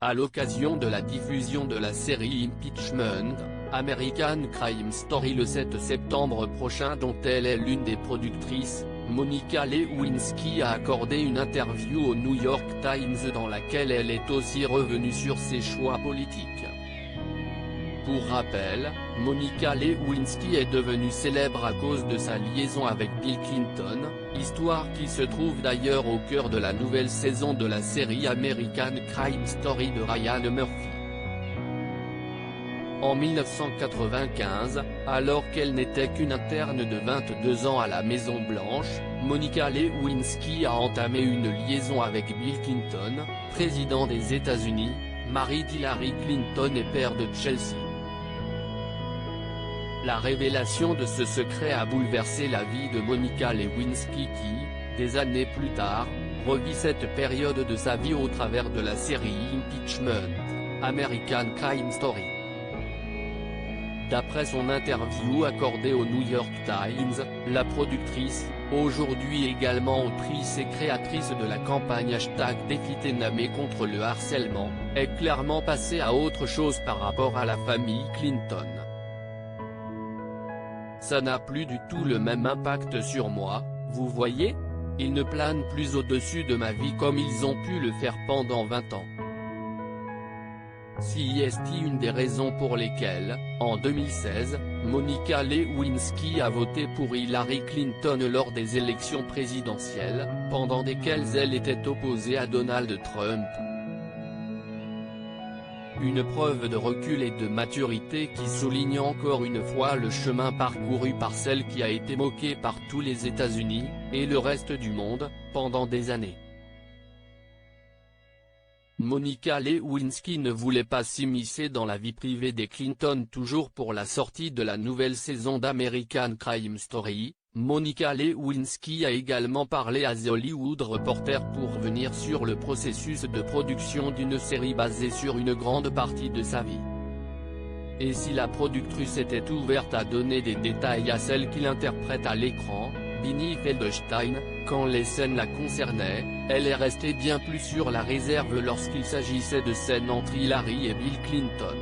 À l'occasion de la diffusion de la série Impeachment, American Crime Story le 7 septembre prochain dont elle est l'une des productrices, Monica Lewinsky a accordé une interview au New York Times dans laquelle elle est aussi revenue sur ses choix politiques. Pour rappel, Monica Lewinsky est devenue célèbre à cause de sa liaison avec Bill Clinton, histoire qui se trouve d'ailleurs au cœur de la nouvelle saison de la série American Crime Story de Ryan Murphy. En 1995, alors qu'elle n'était qu'une interne de 22 ans à la Maison-Blanche, Monica Lewinsky a entamé une liaison avec Bill Clinton, président des États-Unis, mari d'Hillary Clinton et père de Chelsea. La révélation de ce secret a bouleversé la vie de Monica Lewinsky qui, des années plus tard, revit cette période de sa vie au travers de la série Impeachment, American Crime Story. D'après son interview accordée au New York Times, la productrice, aujourd'hui également autrice et créatrice de la campagne #DéfilTéNamé contre le harcèlement, est clairement passée à autre chose par rapport à la famille Clinton. Ça n'a plus du tout le même impact sur moi, vous voyez ? Ils ne planent plus au-dessus de ma vie comme ils ont pu le faire pendant 20 ans. C'est une des raisons pour lesquelles, en 2016, Monica Lewinsky a voté pour Hillary Clinton lors des élections présidentielles, pendant lesquelles elle était opposée à Donald Trump. Une preuve de recul et de maturité qui souligne encore une fois le chemin parcouru par celle qui a été moquée par tous les États-Unis, et le reste du monde, pendant des années. Monica Lewinsky ne voulait pas s'immiscer dans la vie privée des Clinton toujours pour la sortie de la nouvelle saison d'American Crime Story. Monica Lewinsky a également parlé à The Hollywood Reporter pour revenir sur le processus de production d'une série basée sur une grande partie de sa vie. Et si la productrice était ouverte à donner des détails à celle qui l'interprète à l'écran, Beanie Feldstein, quand les scènes la concernaient, elle est restée bien plus sur la réserve lorsqu'il s'agissait de scènes entre Hillary et Bill Clinton.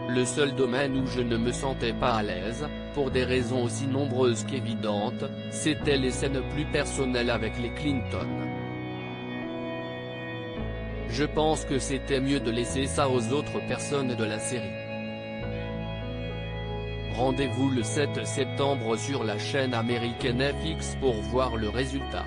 Le seul domaine où je ne me sentais pas à l'aise, pour des raisons aussi nombreuses qu'évidentes, c'était les scènes plus personnelles avec les Clinton. Je pense que c'était mieux de laisser ça aux autres personnes de la série. Rendez-vous le 7 septembre sur la chaîne américaine FX pour voir le résultat.